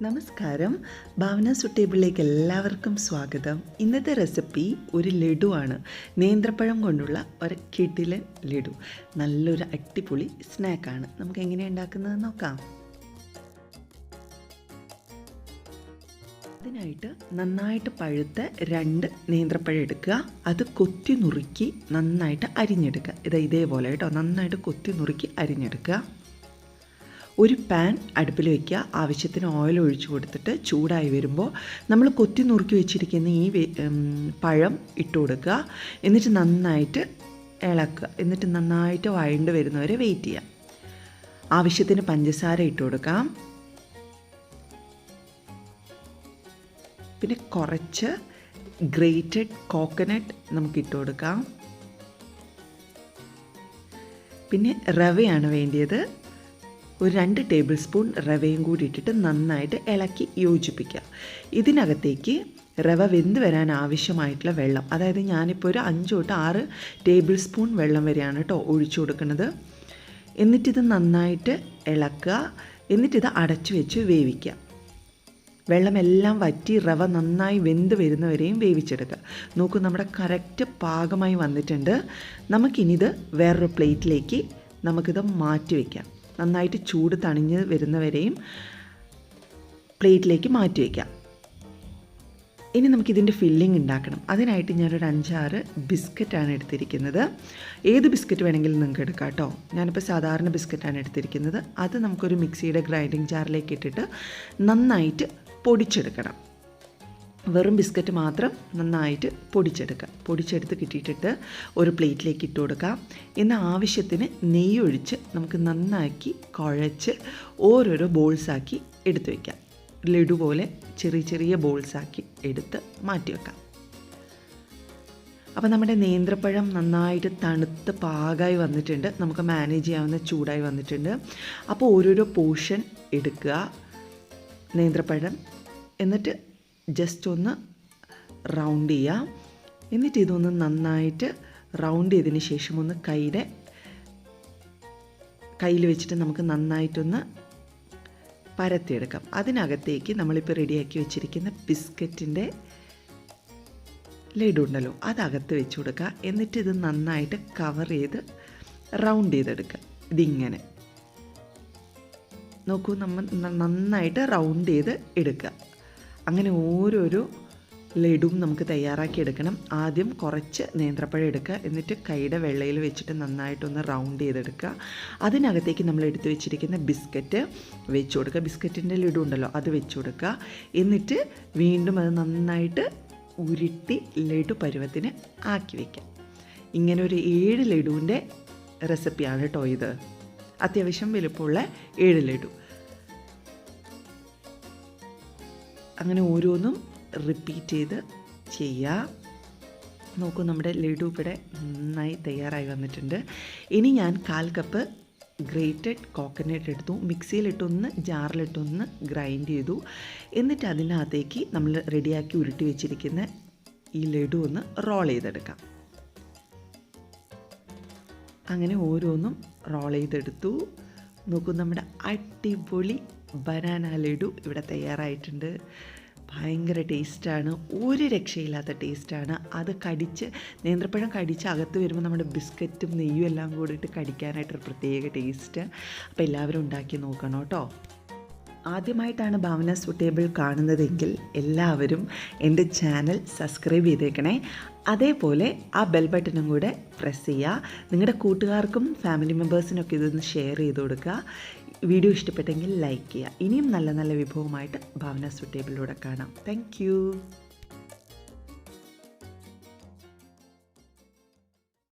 നമസ്കാരം. ഭാവന സുട്ടേബിളിലേക്ക് എല്ലാവർക്കും സ്വാഗതം. ഇന്നത്തെ റെസിപ്പി ഒരു ലഡു ആണ്. നേന്ത്രപ്പഴം കൊണ്ടുള്ള ഒരു കിടിലൻ ലഡു. നല്ലൊരു അടിപൊളി സ്നാക്കാണ്. നമുക്ക് എങ്ങനെയാണ് ഉണ്ടാക്കുന്നത് നോക്കാം. അതിനായിട്ട് നന്നായിട്ട് പഴുത്ത 2 നേന്ത്രപ്പഴം എടുക്കുക. അത് കൊത്തി നുറുക്കി നന്നായിട്ട് അരിഞ്ഞെടുക്കുക. ഇതേപോലെ കേട്ടോ, നന്നായിട്ട് കൊത്തി നുറുക്കി അരിഞ്ഞെടുക്കുക. ഒരു പാൻ അടുപ്പിൽ വയ്ക്കുക. ആവശ്യത്തിന് ഓയിൽ ഒഴിച്ചു കൊടുത്തിട്ട് ചൂടായി വരുമ്പോൾ നമ്മൾ കൊത്തി നുറുക്കി വെച്ചിരിക്കുന്ന ഈ പഴം ഇട്ട് കൊടുക്കുക. എന്നിട്ട് നന്നായിട്ട് ഇളക്കുക. എന്നിട്ട് നന്നായിട്ട് വഴണ്ട് വരുന്നവരെ വെയിറ്റ് ചെയ്യാം. ആവശ്യത്തിന് പഞ്ചസാര ഇട്ട് കൊടുക്കാം. പിന്നെ കുറച്ച് ഗ്രേറ്റഡ് കോക്കനട്ട് നമുക്ക് ഇട്ട് കൊടുക്കാം. പിന്നെ റവയാണ് വേണ്ടിയത്. ഒരു 2 ടേബിൾ സ്പൂൺ റവയും കൂടി ഇട്ടിട്ട് നന്നായിട്ട് ഇളക്കി യോജിപ്പിക്കുക. ഇതിനകത്തേക്ക് റവ വെന്ത് വരാൻ ആവശ്യമായിട്ടുള്ള വെള്ളം, അതായത് ഞാനിപ്പോൾ ഒരു 5 തൊട്ട് 6 ടേബിൾ സ്പൂൺ വെള്ളം വരെയാണ് കേട്ടോ ഒഴിച്ചു കൊടുക്കുന്നത്. എന്നിട്ടിത് നന്നായിട്ട് ഇളക്കുക. എന്നിട്ടിത് അടച്ചു വെച്ച് വേവിക്കുക. വെള്ളമെല്ലാം വറ്റി റവ നന്നായി വെന്ത് വരുന്നവരെയും വേവിച്ചെടുക്കുക. നോക്കൂ, നമ്മുടെ കറക്റ്റ് പാകമായി വന്നിട്ടുണ്ട്. നമുക്കിനിത് വേറൊരു പ്ലേറ്റിലേക്ക് നമുക്കിത് മാറ്റി വയ്ക്കാം. നന്നായിട്ട് ചൂട് തണിഞ്ഞ് വരുന്നവരെയും പ്ലേറ്റിലേക്ക് മാറ്റി വയ്ക്കാം. ഇനി നമുക്കിതിൻ്റെ ഫില്ലിംഗ് ഉണ്ടാക്കണം. അതിനായിട്ട് ഞാനൊരു 5-6 ബിസ്ക്കറ്റാണ് എടുത്തിരിക്കുന്നത്. ഏത് ബിസ്ക്കറ്റ് വേണമെങ്കിലും നിങ്ങൾക്ക് എടുക്കാം കേട്ടോ. ഞാനിപ്പോൾ സാധാരണ ബിസ്ക്കറ്റാണ് എടുത്തിരിക്കുന്നത്. അത് നമുക്കൊരു മിക്സിയുടെ ഗ്രൈൻഡിങ് ജാറിലേക്ക് ഇട്ടിട്ട് നന്നായിട്ട് പൊടിച്ചെടുക്കണം. വെറും ബിസ്ക്കറ്റ് മാത്രം നന്നായിട്ട് പൊടിച്ചെടുക്കുക. പൊടിച്ചെടുത്ത് കിട്ടിയിട്ടിട്ട് ഒരു പ്ലേറ്റിലേക്ക് ഇട്ട് കൊടുക്കാം. ഇന്ന് ആവശ്യത്തിന് നെയ്യ് ഒഴിച്ച് നമുക്ക് നന്നാക്കി കുഴച്ച് ഓരോരോ ബോൾസാക്കി എടുത്ത് വയ്ക്കാം. ലഡു പോലെ ചെറിയ ചെറിയ ബോൾസാക്കി എടുത്ത് മാറ്റി വെക്കാം. അപ്പോൾ നമ്മുടെ നേന്ത്രപ്പഴം നന്നായിട്ട് തണുത്ത് പാകമായി വന്നിട്ടുണ്ട്. നമുക്ക് മാനേജ് ചെയ്യാവുന്ന ചൂടായി വന്നിട്ടുണ്ട്. അപ്പോൾ ഓരോരോ പോർഷൻ എടുക്കുക നേന്ത്രപ്പഴം. എന്നിട്ട് ജസ്റ്റ് ഒന്ന് റൗണ്ട് ചെയ്യുക. എന്നിട്ട് ഇതൊന്ന് നന്നായിട്ട് റൗണ്ട് ചെയ്തതിന് ശേഷം ഒന്ന് കയ്യിൽ വെച്ചിട്ട് നമുക്ക് നന്നായിട്ടൊന്ന് പരത്തിയെടുക്കാം. അതിനകത്തേക്ക് നമ്മളിപ്പോൾ റെഡിയാക്കി വെച്ചിരിക്കുന്ന ബിസ്ക്കറ്റിൻ്റെ ലഡു ഉണ്ടല്ലോ, അതകത്ത് വെച്ച് കൊടുക്കുക. എന്നിട്ട് ഇത് നന്നായിട്ട് കവർ ചെയ്ത് റൗണ്ട് ചെയ്തെടുക്കുക. ഇതിങ്ങനെ നോക്കൂ, നമ്മൾ നന്നായിട്ട് റൗണ്ട് ചെയ്ത് എടുക്കുക. അങ്ങനെ ഓരോരോ ലഡുവും നമുക്ക് തയ്യാറാക്കി എടുക്കണം. ആദ്യം കുറച്ച് നേന്ത്രപ്പഴം എടുക്കുക. എന്നിട്ട് കൈയുടെ വെള്ളയിൽ വെച്ചിട്ട് നന്നായിട്ടൊന്ന് റൗണ്ട് ചെയ്തെടുക്കുക. അതിനകത്തേക്ക് നമ്മൾ എടുത്തു വെച്ചിരിക്കുന്ന ബിസ്ക്കറ്റ് വെച്ച് കൊടുക്കുക. ബിസ്ക്കറ്റിൻ്റെ ലഡു ഉണ്ടല്ലോ, അത് വെച്ച് കൊടുക്കുക. എന്നിട്ട് വീണ്ടും അത് നന്നായിട്ട് ഉരുട്ടി ലഡു പരുവത്തിന് ആക്കി വയ്ക്കാം. ഇങ്ങനെ ഒരു 7 ലഡുവിൻ്റെ റെസിപ്പിയാണ് കേട്ടോ ഇത്. അത്യാവശ്യം വലുപ്പമുള്ള 7 ലഡു. അങ്ങനെ ഓരോന്നും റിപ്പീറ്റ് ചെയ്ത് ചെയ്യുക. നോക്കൂ, നമ്മുടെ ലഡു ഇവിടെ നന്നായി തയ്യാറായി വന്നിട്ടുണ്ട്. ഇനി ഞാൻ 1/4 കപ്പ് ഗ്രേറ്റഡ് കോക്കനട്ട് എടുത്തു. മിക്സിയിലിട്ടൊന്ന് ജാറിലിട്ടൊന്ന് ഗ്രൈൻഡ് ചെയ്തു. എന്നിട്ട് അതിനകത്തേക്ക് നമ്മൾ റെഡിയാക്കി ഉരുട്ടി വെച്ചിരിക്കുന്ന ഈ ലഡു ഒന്ന് റോൾ ചെയ്തെടുക്കാം. അങ്ങനെ ഓരോന്നും റോൾ ചെയ്തെടുത്തു. നോക്കൂ, നമ്മുടെ അടിപൊളി ബനാന ലഡു ഇവിടെ തയ്യാറായിട്ടുണ്ട്. ഭയങ്കര ടേസ്റ്റാണ്, ഒരു രക്ഷയില്ലാത്ത ടേസ്റ്റാണ്. അത് നേന്ത്രപ്പഴം കടിച്ച് അകത്ത് വരുമ്പോൾ നമ്മുടെ ബിസ്ക്കറ്റും നെയ്യും എല്ലാം കൂടിയിട്ട് കടിക്കാനായിട്ടൊരു പ്രത്യേക ടേസ്റ്റ്. അപ്പോൾ എല്ലാവരും ഉണ്ടാക്കി നോക്കണം കേട്ടോ. ആദ്യമായിട്ടാണ് ഭാവന സുട്ടേബിൾ കാണുന്നതെങ്കിൽ എല്ലാവരും എൻ്റെ ചാനൽ സബ്സ്ക്രൈബ് ചെയ്തേക്കണേ. അതേപോലെ ആ ബെൽ ബട്ടണും കൂടെ പ്രസ് ചെയ്യുക. നിങ്ങളുടെ കൂട്ടുകാർക്കും ഫാമിലി മെമ്പേഴ്സിനൊക്കെ ഇതൊന്ന് ഷെയർ ചെയ്ത് കൊടുക്കുക. വീഡിയോ ഇഷ്ടപ്പെട്ടെങ്കിൽ ലൈക്ക് ചെയ്യുക. ഇനിയും നല്ല നല്ല വിഭവമായിട്ട് ഭാവന സുട്ടേബിളിലൂടെ കാണാം. താങ്ക്